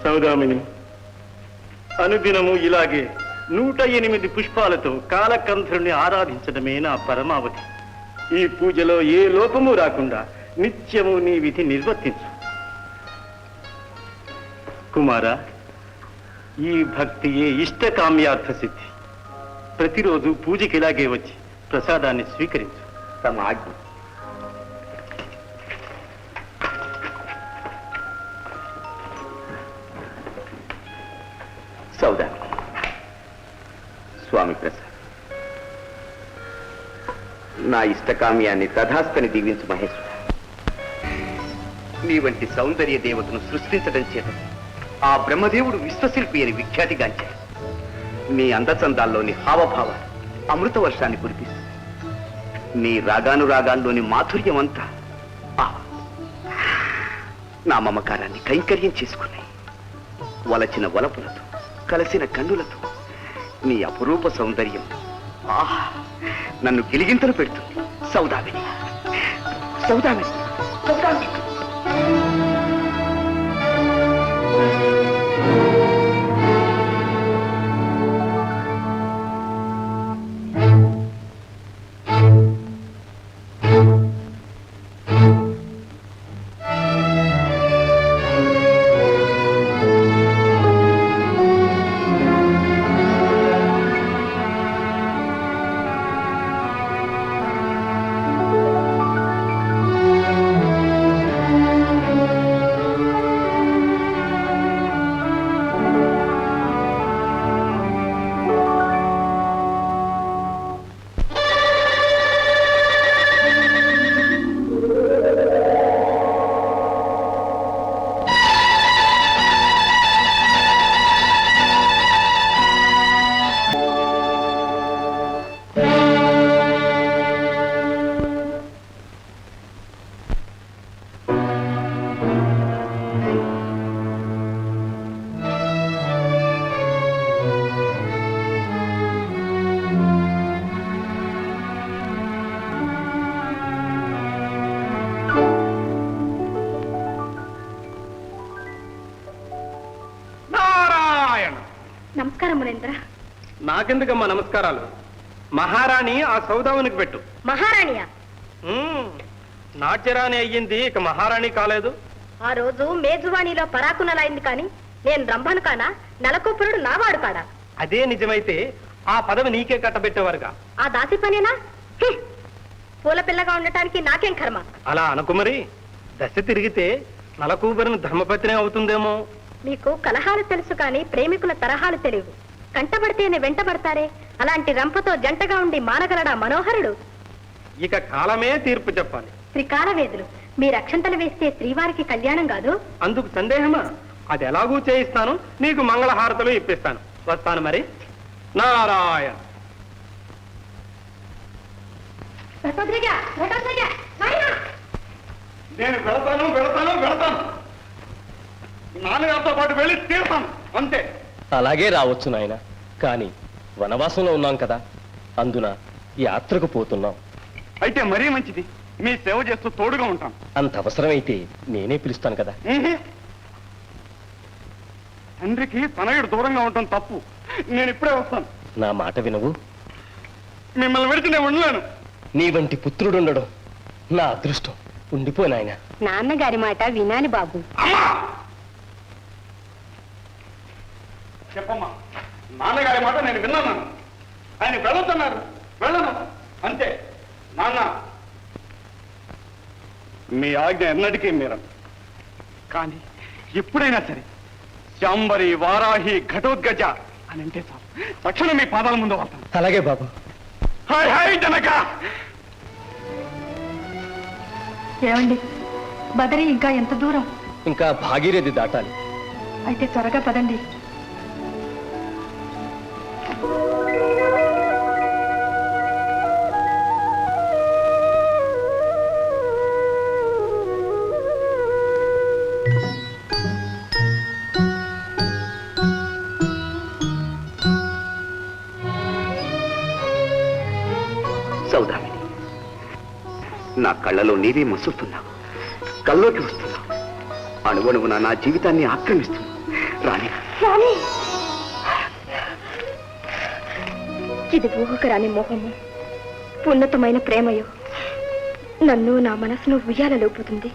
సౌదామిని, అనుదినము ఇలాగే 108 పుష్పాలతో కాలకంఠుని ఆరాధించడమే నా పరమావధి. ఈ పూజలో ఏ లోపము రాకుండా నిత్యము నీ విధి నిర్వర్తించు. కుమారా, ఈ భక్తియే ఇష్టకామ్యార్థ సిద్ధి. ప్రతిరోజు పూజకి ఇలాగే వచ్చి ప్రసాదాన్ని స్వీకరించు. తమ ఆజ్ఞ. సౌదా, స్వామి ప్రసాద్, నా ఇష్టకామ్యాన్ని తథాస్తని దీవించు మహేశ్వర. నీ వంటి సౌందర్య దేవతను సృష్టించడం చేత ఆ బ్రహ్మదేవుడు విశ్వశిల్పి అని విఖ్యాతిగాంచాడు. నీ అందచందాల్లోని హావభావాలు అమృత వర్షాన్ని కురిపిస్తుంది. నీ రాగానురాగాల్లోని మాధుర్యం అంతా నా మమకారాన్ని కైంకర్యం చేసుకున్నాయి. వలచిన వలపులతో, కలిసిన కన్నులతో నీ అపురూప సౌందర్యం నన్ను గిలిగింతలు పెడుతుంది. సౌదామిని, సౌదామిని, సౌదామిని. నాకెందుకమ్మా నమస్కారాలు? మహారాణి ఆ సౌదామునికి పెట్టు. మహారాణియా? నాట్యరాణి అయ్యింది, ఇక మహారాణి కాలేదు. ఆ రోజు మేజువాణిలో పరాకునలైంది కాని నేను రంభను కానా? నలకొప్పురుడు నావాడు కాడా? అదే నిజమైతే ఆ పదవి నీకే కట్టబెట్టేవారుగా. ఆ దాసి పనేనా? పూల పిల్లగా ఉండటానికి నాకేం కర్మ? అలా అనుకు మరి. దశ తిరిగితే నలకూబరిని ధర్మపత్ని అవుతుందేమో. మీకు కలహాలు తెలుసు కాని ప్రేమికుల తరహాలు తెలియవు. కంటబడితేనే వెంటబడతారే, అలాంటి రంపతో జంటగా ఉండి మానగలడా మనోహరుడు? ఇక కాలమే తీర్పు చెప్పాలి. త్రికాలవేదులు మీరు అక్షంతలు వేస్తే శ్రీవారికి కళ్యాణం కాదు. అందుకు సందేహమా? అది ఎలాగూ చేయిస్తాను, నీకు మంగళహారతులు ఇప్పిస్తాను. వస్తాను మరి. నారాయణ. నేను వెళతాను వెళతాను వెళతాను. నాన్నగారితో పాటు వెళ్ళి తీరుతాను, అంతే. అలాగే రావచ్చు నాయన, కానీ వనవాసంలో ఉన్నాం కదా, అందున యాత్రకు పోతున్నాం. అయితే మరీ మంచిది. మీ సేవ చేస్తూ తోడుగా ఉంటాం. అంత అవసరమైతే నేనే పిలుస్తాను కదా. తండ్రికి తనయుడు దూరంగా ఉండటం తప్పు. నేను ఇప్పుడే వస్తాను. నా మాట వినవు? మిమ్మల్ని విడిచి నేను ఉండలేను. నీ వంటి పుత్రుడుండడం నా అదృష్టం. ఉండిపో నాయన. నాన్నగారి మాట వినాలి బాబు. చెప్పమ్మా, నాన్నగారి మాట నేను విన్నాను. ఆయన వెళ్ళొద్దన్నారు, వెళ్ళను, అంతే. నాన్న, మీ ఆజ్ఞ ఎన్నటికీ మీరను. కానీ ఎప్పుడైనా సరే శాంబరి, వారాహి, ఘటోద్గజ అని అంటే చాలు, తక్షణం మీ పాదాల ముందు వస్తాను. అలాగే బాబు. Hi hi Janaka. ఏమండి, బదరి ఇంకా ఎంత దూరం? ఇంకా భాగీరథి దాటాలి. అయితే త్వరగా పదండి. సౌదామిని, నా కళ్ళలో నీవే మసులుతున్నావు, కల్లోకి వస్తున్నావు, అణువణువున నా జీవితాన్ని ఆక్రమిస్తున్నావు. రాణి స్వామి, ఇది ఊహకు రాని మోహము, ఉన్నతమైన ప్రేమయో నన్ను నా మనసును ఉయ్యాలలోపుతుంది.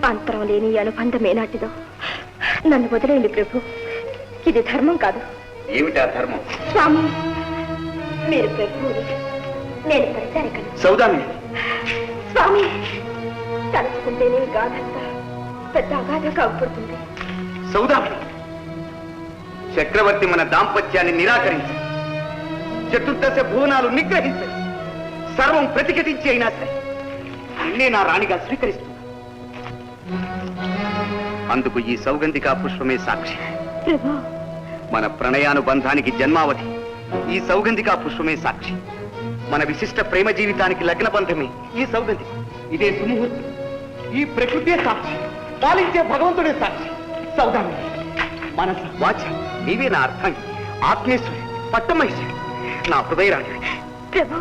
అంతరం లేని ఈ అనుబంధం ఏనాటిదో నన్ను వదిలేయండి ప్రభు. ఇది ధర్మం కాదు. ఏమిటా ధర్మం? స్వామి, మీరు ప్రభు, నేను పరిచారికను. సౌదామిని, స్వామి, తలుచుకుంటేనే గాథంతా పెద్ద అగాధ కాకూడుతుంది. సౌదామిని, చక్రవర్తి మన దాంపత్యాన్ని నిరాకరించి చతుర్దశ భువనాలు నిగ్రహించి సర్వం ప్రతిఘటించి అయినా సరే నిన్నే నా రాణిగా స్వీకరిస్తున్నా. అందుకు ఈ సౌగంధికా పుష్పమే సాక్షి. ప్రభు, మన ప్రణయానుబంధానికి జన్మావధి ఈ సౌగంధికా పుష్పమే సాక్షి. మన విశిష్ట ప్రేమ జీవితానికి లగ్న బంధమే ఈ సౌగంధి. ఇదే సుముహూర్తం, ఈ ప్రకృతే సాక్షి, పాలించే భగవంతుడే సాక్షి. సౌదామి, మనస వాచ నీవే నా అర్థాన్ని, ఆత్మేశ్వరి, పట్టమహేశ్వరి, నా హృదయరాణి. ప్రభు,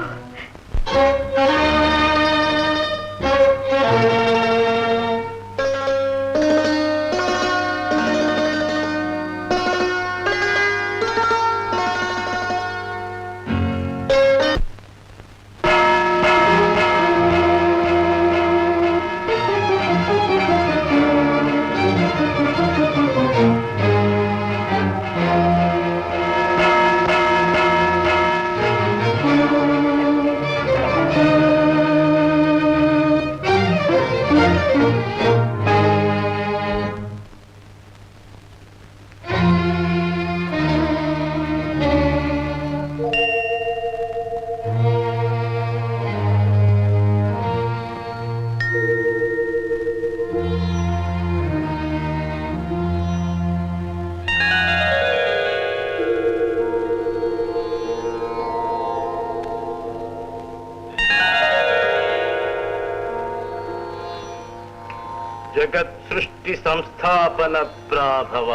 జగత్ సృష్టి సంస్థాపన ప్రాభవ,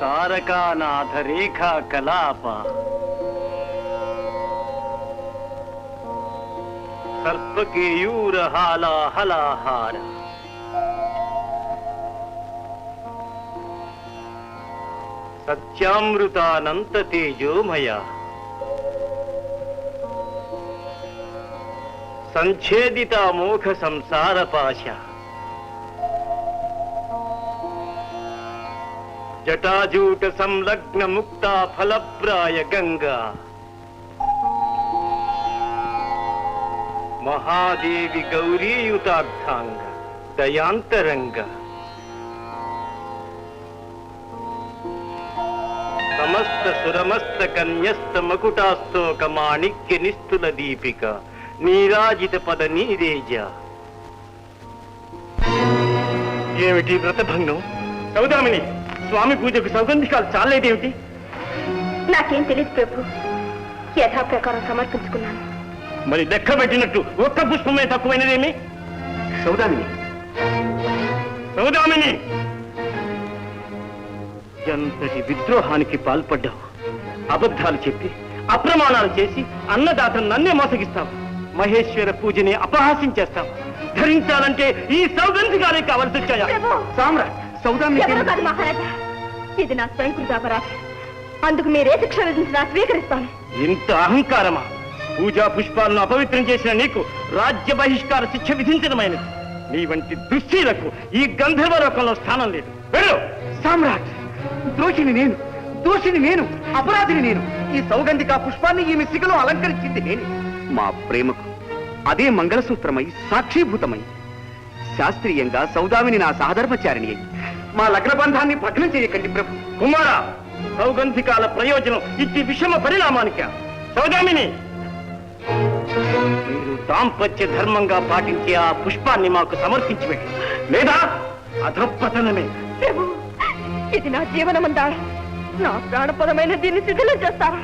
తారకానాథ రేఖా కలాప, సర్పకేయూర హాలాహలాహార, సత్యామృతానంత తేజోమయ, సంఛేదిత మోఘ సంసార పాశ, జటాజూట సంలగ్న ముక్తా ఫలప్రాయ గంగా, మహాదేవి గౌరీయుతార్థాంగ దయాంతరంగ, సమస్త సురమస్త కన్యస్త మకుటాస్తోక మాణిక్య నిస్తుల దీపిక, నీరాజిత పద నీరేజ. ఏమిటి వ్రతభంగం? సౌదామిని, స్వామి పూజకు సౌగంధికాలు చాలేదేమిటి? నాకేం తెలియదు ప్రభు. యథాప్రకారం సమర్పించుకున్నాను. మరి లెక్క పెట్టినట్టు ఒక్క పుష్పమే తక్కువైనదేమి? సౌదామిని, సౌదామిని, ఎంతటి విద్రోహానికి పాల్పడ్డావు! అబద్ధాలు చెప్పి అప్రమాణాలు చేసి అన్నదాతను నన్నే మోసగిస్తావు. మహేశ్వర పూజని అపహాసించేస్తావు. ధరించాలంటే ఈ సౌగంధికాలే కావలసి వచ్చాయా? సామ్రాట్, సౌదామిని ఎవరు కాదు మహారాజా, ఇది నా స్వయంకృత అపరాధం. అందుకు మీరే శిక్ష విధించినా స్వీకరిస్తాను. ఇంత అహంకారమా? పూజా పుష్పాలను అపవిత్రం చేసిన నీకు రాజ్య బహిష్కార శిక్ష విధించడమైనది. నీ వంటి దుశ్శీలకు ఈ గంధర్వ లోకంలో స్థానం లేదు. వెళ్ళు. సామ్రాట్, దోషిని నేను, దోషిని నేను, అపరాధిని నేను. ఈ సౌగంధికా పుష్పాన్ని ఈమె సిగలో అలంకరించింది నేను. మా ప్రేమకు అదే మంగళసూత్రమై సాక్షీభూతమై శాస్త్రీయంగా సౌదామిని నా సహధర్మచారిణి అయి మా లగ్నబంధాన్ని భగ్నం చేయకండి ప్రభు. కుమార, సౌగంధికాల ప్రయోజనం ఇట్టి విషమ పరిణామానిక? సౌదామిని, మీరు దాంపత్య ధర్మంగా పాటించే ఆ పుష్పాన్ని మాకు సమర్పించి పెట్టి, లేదా అధపతనమే. ప్రభు, ఇది నా జీవనమందారా. నా ప్రాణపదమైన దీన్ని శిథిలం చేస్తారా?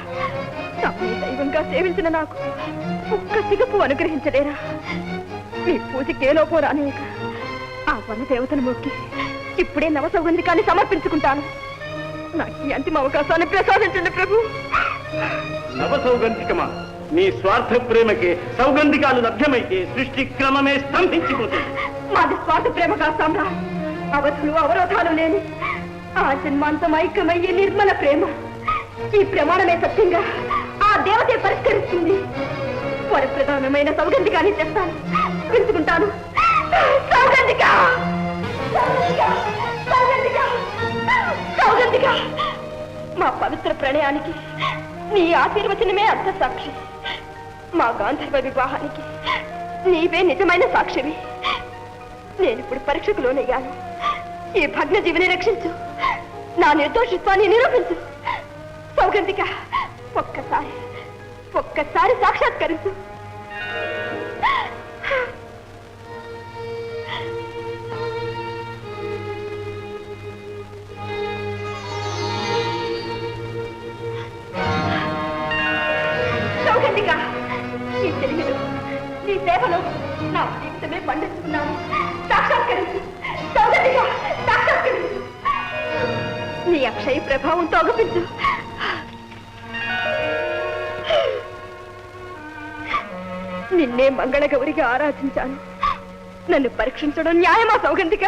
తమ్మి దైవంగా సేవించిన నాకు ఒక్క సిగపు అనుగ్రహించలేరా? మీ పూజకి ఏ లోపం రానియక ఆ వన దేవతను మొక్కి ఇప్పుడే నవసౌగంధికాన్ని సమర్పించుకుంటాను. నాకు ఈ అంతిమ అవకాశాన్ని ప్రసాదించండి ప్రభు. నవ సౌగంధికమా? నీ స్వార్థ ప్రేమకి సౌగంధికాలు లభ్యమైతే సృష్టి క్రమమే స్తంభించిపోతుంది. మాది స్వార్థ ప్రేమ కాదు సామ్రాట్, అవధులు అవరోధాలు లేని ఆ జన్మాంతం ఐక్యమయ్యే నిర్మల ప్రేమ. ఈ ప్రమాణమే సత్యంగా ఆ దేవతే పరిష్కరిస్తుంది. వరప్రధానమైన సౌగంధికాన్ని చేస్తాను, పెంచుకుంటాను. సౌగంధిక! సౌగంధిక! సౌగంధిక! సౌగంధిక! మా పవిత్ర ప్రణయానికి నీ ఆశీర్వచనమే అర్థ సాక్షి. మా గాంధర్వ వివాహానికి నీవే నిజమైన సాక్షివి. నేనిప్పుడు పరీక్షకు లోనయ్యాను. ఈ భగ్న జీవిని రక్షించు, నా నిర్దోషిత్వాన్ని నిరూపించు. సౌగంధిక, ఒక్కసారి సాక్షాత్కరించు. సౌగంధిక, నీ తెలివిలో, నీ సేవలో నా జీవితమే పండిస్తున్నాను. సాక్షాత్కరించు సౌగంధిక, సాక్షాత్కరించు. నీ అక్షయ ప్రభావంతో అగుపించు. నిన్నే మంగళగౌరిగా ఆరాధించాను. నన్ను పరీక్షించడం న్యాయమా సౌగంధిక?